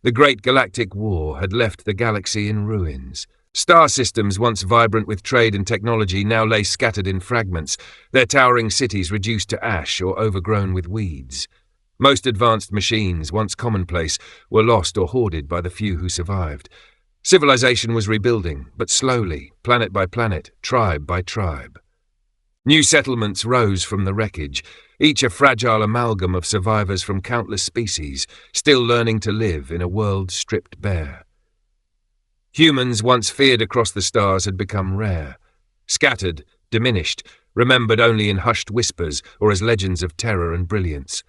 The Great Galactic War had left the galaxy in ruins. Star systems once vibrant with trade and technology now lay scattered in fragments, their towering cities reduced to ash or overgrown with weeds. Most advanced machines, once commonplace, were lost or hoarded by the few who survived. Civilization was rebuilding, but slowly, planet by planet, tribe by tribe. New settlements rose from the wreckage, each a fragile amalgam of survivors from countless species, still learning to live in a world stripped bare. Humans once feared across the stars had become rare. Scattered, diminished, remembered only in hushed whispers or as legends of terror and brilliance.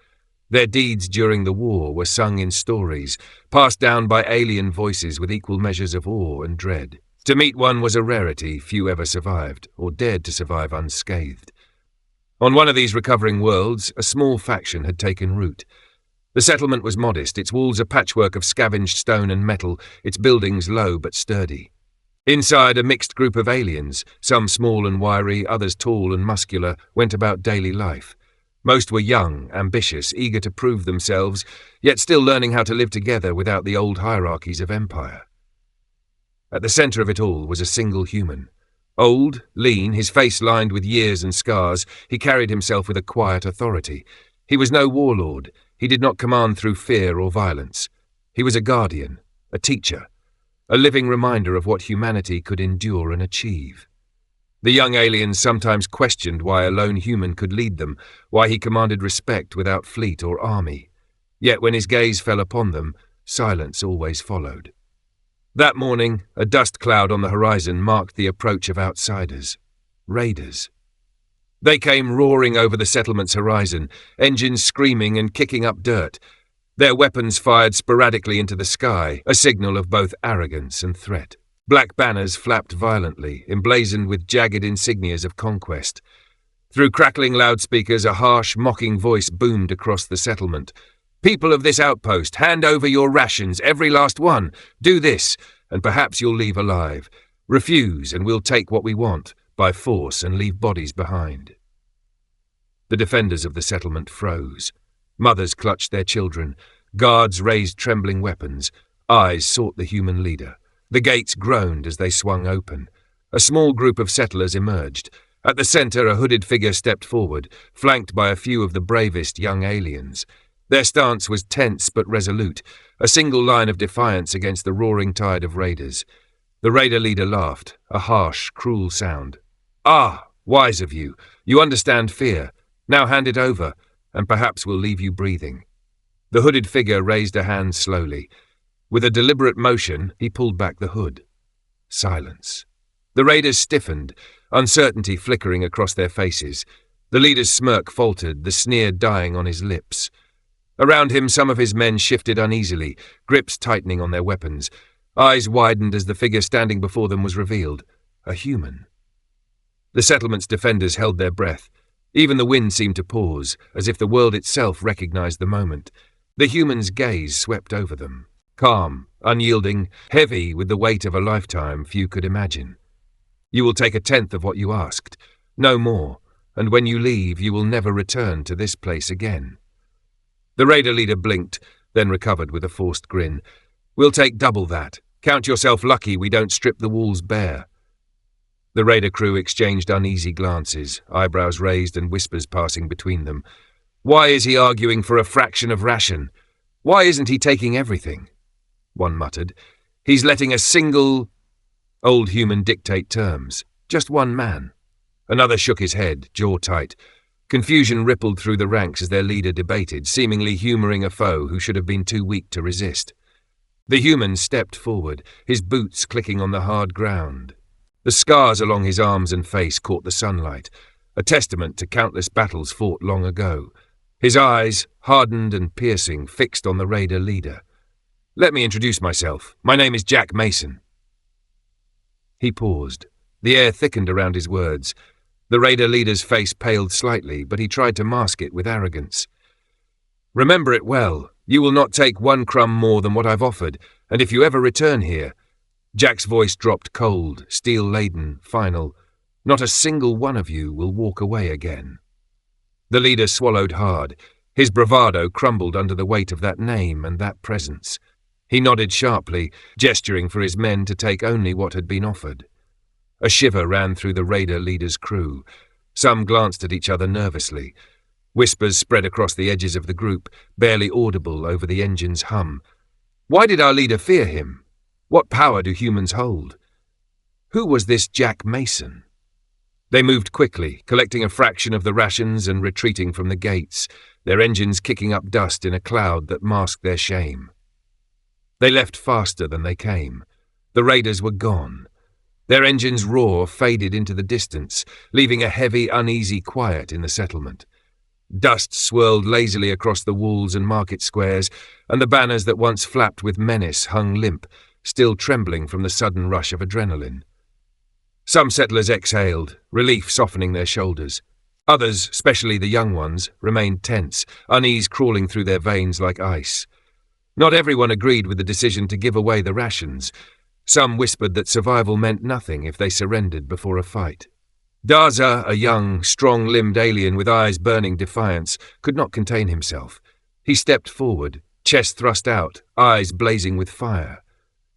Their deeds during the war were sung in stories, passed down by alien voices with equal measures of awe and dread. To meet one was a rarity few ever survived, or dared to survive unscathed. On one of these recovering worlds, a small faction had taken root. The settlement was modest, its walls a patchwork of scavenged stone and metal, its buildings low but sturdy. Inside, a mixed group of aliens, some small and wiry, others tall and muscular, went about daily life. Most were young, ambitious, eager to prove themselves, yet still learning how to live together without the old hierarchies of empire. At the center of it all was a single human. Old, lean, his face lined with years and scars, he carried himself with a quiet authority. He was no warlord. He did not command through fear or violence. He was a guardian, a teacher, a living reminder of what humanity could endure and achieve. The young aliens sometimes questioned why a lone human could lead them, why he commanded respect without fleet or army. Yet when his gaze fell upon them, silence always followed. That morning, a dust cloud on the horizon marked the approach of outsiders, raiders. They came roaring over the settlement's horizon, engines screaming and kicking up dirt. Their weapons fired sporadically into the sky, a signal of both arrogance and threat. Black banners flapped violently, emblazoned with jagged insignias of conquest. Through crackling loudspeakers, a harsh, mocking voice boomed across the settlement. "People of this outpost, hand over your rations, every last one. Do this, and perhaps you'll leave alive. Refuse, and we'll take what we want, by force, and leave bodies behind." The defenders of the settlement froze. Mothers clutched their children. Guards raised trembling weapons. Eyes sought the human leader. The gates groaned as they swung open. A small group of settlers emerged. At the center, a hooded figure stepped forward, flanked by a few of the bravest young aliens. Their stance was tense but resolute, a single line of defiance against the roaring tide of raiders. The raider leader laughed, a harsh, cruel sound. "Ah, wise of you. You understand fear. Now hand it over, and perhaps we'll leave you breathing." The hooded figure raised a hand slowly. With a deliberate motion, he pulled back the hood. Silence. The raiders stiffened, uncertainty flickering across their faces. The leader's smirk faltered, the sneer dying on his lips. Around him, some of his men shifted uneasily, grips tightening on their weapons. Eyes widened as the figure standing before them was revealed. A human. The settlement's defenders held their breath. Even the wind seemed to pause, as if the world itself recognized the moment. The human's gaze swept over them. Calm, unyielding, heavy with the weight of a lifetime few could imagine. "You will take a tenth of what you asked, no more, and when you leave you will never return to this place again." The raider leader blinked, then recovered with a forced grin. "We'll take double that. Count yourself lucky we don't strip the walls bare." The raider crew exchanged uneasy glances, eyebrows raised and whispers passing between them. "Why is he arguing for a fraction of ration? Why isn't he taking everything?" One muttered. "He's letting a single old human dictate terms. Just one man." Another shook his head, jaw tight. Confusion rippled through the ranks as their leader debated, seemingly humoring a foe who should have been too weak to resist. The human stepped forward, his boots clicking on the hard ground. The scars along his arms and face caught the sunlight, a testament to countless battles fought long ago. His eyes, hardened and piercing, fixed on the raider leader. "Let me introduce myself. My name is Jack Mason." He paused. The air thickened around his words. The raider leader's face paled slightly, but he tried to mask it with arrogance. "Remember it well. You will not take one crumb more than what I've offered, and if you ever return here—" Jack's voice dropped cold, steel-laden, final. "Not a single one of you will walk away again." The leader swallowed hard. His bravado crumbled under the weight of that name and that presence. He nodded sharply, gesturing for his men to take only what had been offered. A shiver ran through the raider leader's crew. Some glanced at each other nervously. Whispers spread across the edges of the group, barely audible over the engine's hum. Why did our leader fear him? What power do humans hold? Who was this Jack Mason? They moved quickly, collecting a fraction of the rations and retreating from the gates, their engines kicking up dust in a cloud that masked their shame. They left faster than they came. The raiders were gone. Their engines' roar faded into the distance, leaving a heavy, uneasy quiet in the settlement. Dust swirled lazily across the walls and market squares, and the banners that once flapped with menace hung limp, still trembling from the sudden rush of adrenaline. Some settlers exhaled, relief softening their shoulders. Others, especially the young ones, remained tense, unease crawling through their veins like ice. Not everyone agreed with the decision to give away the rations. Some whispered that survival meant nothing if they surrendered before a fight. Daza, a young, strong-limbed alien with eyes burning defiance, could not contain himself. He stepped forward, chest thrust out, eyes blazing with fire.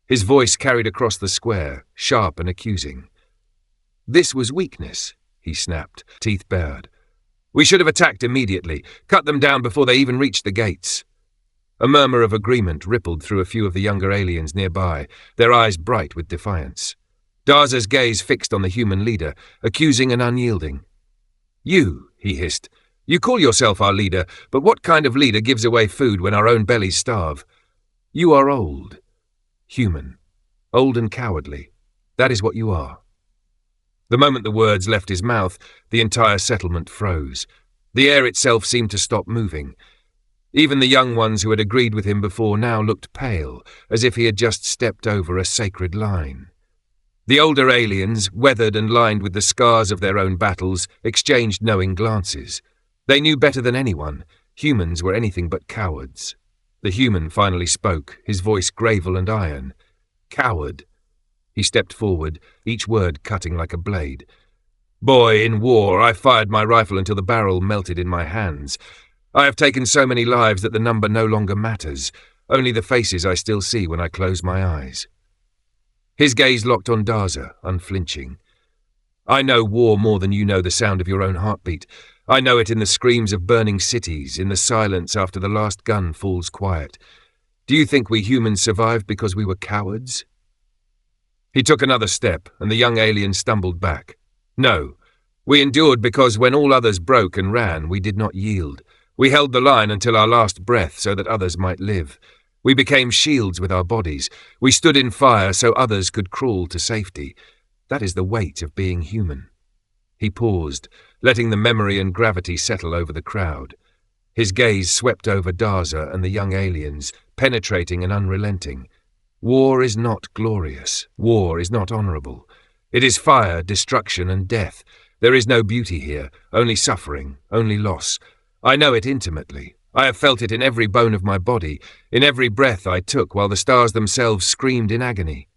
His voice carried across the square, sharp and accusing. This was weakness, he snapped, teeth bared. We should have attacked immediately, cut them down before they even reached the gates. A murmur of agreement rippled through a few of the younger aliens nearby, their eyes bright with defiance. Daza's gaze fixed on the human leader, accusing and unyielding. You, he hissed, you call yourself our leader, but what kind of leader gives away food when our own bellies starve? You are old. Human. Old and cowardly. That is what you are. The moment the words left his mouth, the entire settlement froze. The air itself seemed to stop moving. Even the young ones who had agreed with him before now looked pale, as if he had just stepped over a sacred line. The older aliens, weathered and lined with the scars of their own battles, exchanged knowing glances. They knew better than anyone. Humans were anything but cowards. The human finally spoke, his voice gravel and iron. Coward. He stepped forward, each word cutting like a blade. Boy, in war, I fired my rifle until the barrel melted in my hands. I have taken so many lives that the number no longer matters, only the faces I still see when I close my eyes. His gaze locked on Daza, unflinching. I know war more than you know the sound of your own heartbeat. I know it in the screams of burning cities, in the silence after the last gun falls quiet. Do you think we humans survived because we were cowards? He took another step, and the young alien stumbled back. No, we endured because when all others broke and ran, we did not yield. We held the line until our last breath so that others might live. We became shields with our bodies. We stood in fire so others could crawl to safety. That is the weight of being human. He paused, letting the memory and gravity settle over the crowd. His gaze swept over Daza and the young aliens, penetrating and unrelenting. War is not glorious. War is not honorable. It is fire, destruction, and death. There is no beauty here, only suffering, only loss. I know it intimately. I have felt it in every bone of my body, in every breath I took while the stars themselves screamed in agony.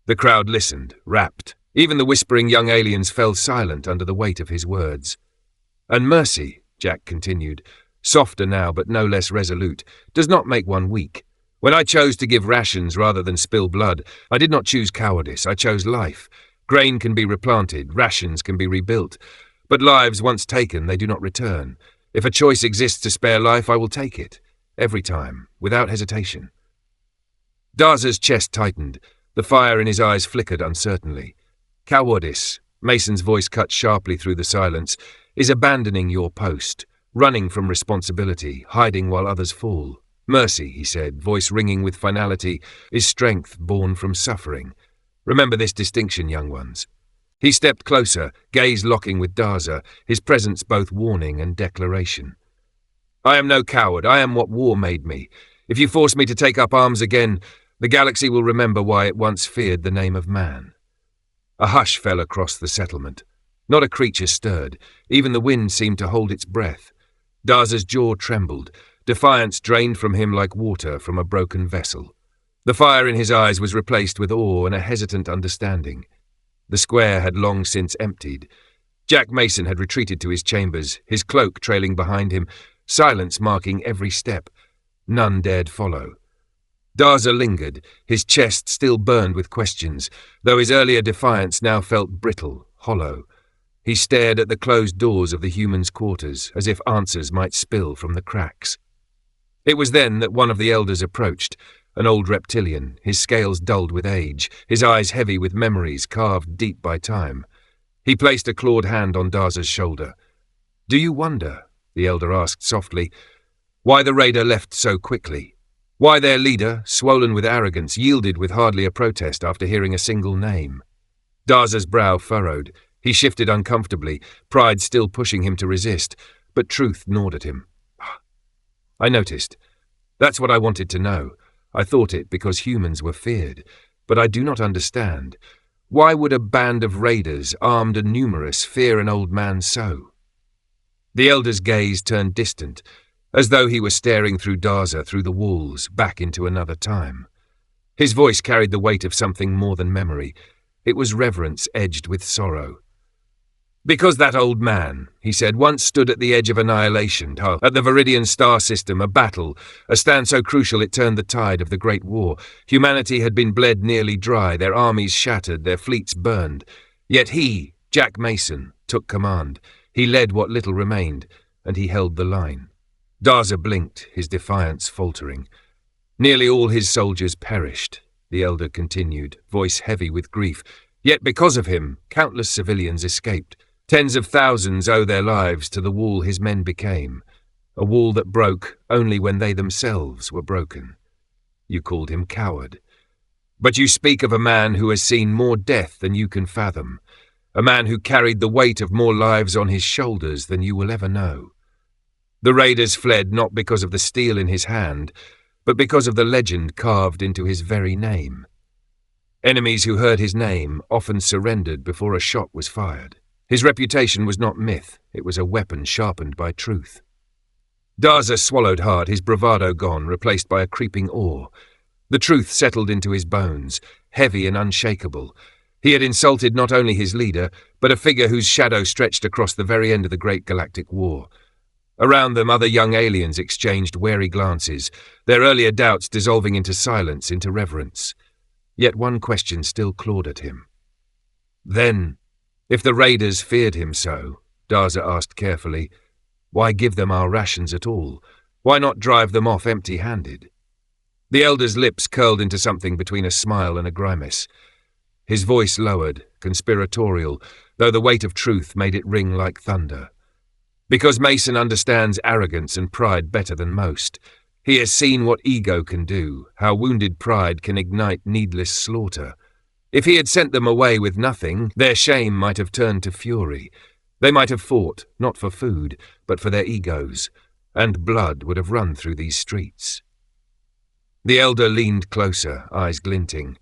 The crowd listened, rapt. Even the whispering young aliens fell silent under the weight of his words. And mercy, Jack continued, softer now but no less resolute, does not make one weak. When I chose to give rations rather than spill blood, I did not choose cowardice, I chose life. Grain can be replanted, rations can be rebuilt, but lives once taken, they do not return. If a choice exists to spare life, I will take it. Every time, without hesitation. Daza's chest tightened. The fire in his eyes flickered uncertainly. Cowardice, Mason's voice cut sharply through the silence, is abandoning your post, running from responsibility, hiding while others fall. Mercy, he said, voice ringing with finality, is strength born from suffering. Remember this distinction, young ones. He stepped closer, gaze locking with Daza, his presence both warning and declaration. I am no coward. I am what war made me. If you force me to take up arms again, the galaxy will remember why it once feared the name of man. A hush fell across the settlement. Not a creature stirred. Even the wind seemed to hold its breath. Daza's jaw trembled. Defiance drained from him like water from a broken vessel. The fire in his eyes was replaced with awe and a hesitant understanding. The square had long since emptied. Jack Mason had retreated to his chambers, his cloak trailing behind him, silence marking every step. None dared follow. Daza lingered, his chest still burned with questions, though his earlier defiance now felt brittle, hollow. He stared at the closed doors of the humans' quarters, as if answers might spill from the cracks. It was then that one of the elders approached, an old reptilian, his scales dulled with age, his eyes heavy with memories carved deep by time. He placed a clawed hand on Daza's shoulder. "Do you wonder," the elder asked softly, "why the raider left so quickly? Why their leader, swollen with arrogance, yielded with hardly a protest after hearing a single name?" Daza's brow furrowed. He shifted uncomfortably, pride still pushing him to resist, but truth gnawed at him. "I noticed. That's what I wanted to know. I thought it because humans were feared. But I do not understand. Why would a band of raiders, armed and numerous, fear an old man so?" The elder's gaze turned distant, as though he were staring through Daza, through the walls, back into another time. His voice carried the weight of something more than memory. It was reverence edged with sorrow. "Because that old man," he said, "once stood at the edge of annihilation, at the Viridian star system, a battle, a stand so crucial it turned the tide of the Great War. Humanity had been bled nearly dry, their armies shattered, their fleets burned. Yet he, Jack Mason, took command. He led what little remained, and he held the line." Daza blinked, his defiance faltering. "Nearly all his soldiers perished," the elder continued, voice heavy with grief. "Yet because of him, countless civilians escaped. Tens of thousands owe their lives to the wall his men became, a wall that broke only when they themselves were broken. You called him coward. But you speak of a man who has seen more death than you can fathom, a man who carried the weight of more lives on his shoulders than you will ever know. The raiders fled not because of the steel in his hand, but because of the legend carved into his very name. Enemies who heard his name often surrendered before a shot was fired. His reputation was not myth, it was a weapon sharpened by truth." Daza swallowed hard, his bravado gone, replaced by a creeping awe. The truth settled into his bones, heavy and unshakable. He had insulted not only his leader, but a figure whose shadow stretched across the very end of the Great Galactic War. Around them, other young aliens exchanged wary glances, their earlier doubts dissolving into silence, into reverence. Yet one question still clawed at him. "Then, if the raiders feared him so," Daza asked carefully, "why give them our rations at all? Why not drive them off empty-handed?" The elder's lips curled into something between a smile and a grimace. His voice lowered, conspiratorial, though the weight of truth made it ring like thunder. "Because Mason understands arrogance and pride better than most. He has seen what ego can do, how wounded pride can ignite needless slaughter. If he had sent them away with nothing, their shame might have turned to fury. They might have fought, not for food, but for their egos, and blood would have run through these streets." The elder leaned closer, eyes glinting.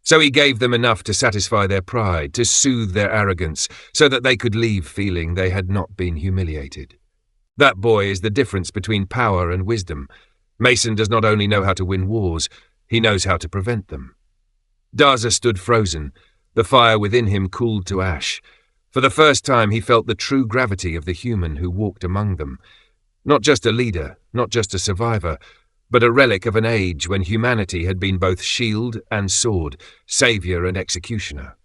"So he gave them enough to satisfy their pride, to soothe their arrogance, so that they could leave feeling they had not been humiliated. That boy is the difference between power and wisdom. Mason does not only know how to win wars, he knows how to prevent them." Daza stood frozen, the fire within him cooled to ash. For the first time he felt the true gravity of the human who walked among them. Not just a leader, not just a survivor, but a relic of an age when humanity had been both shield and sword, saviour and executioner.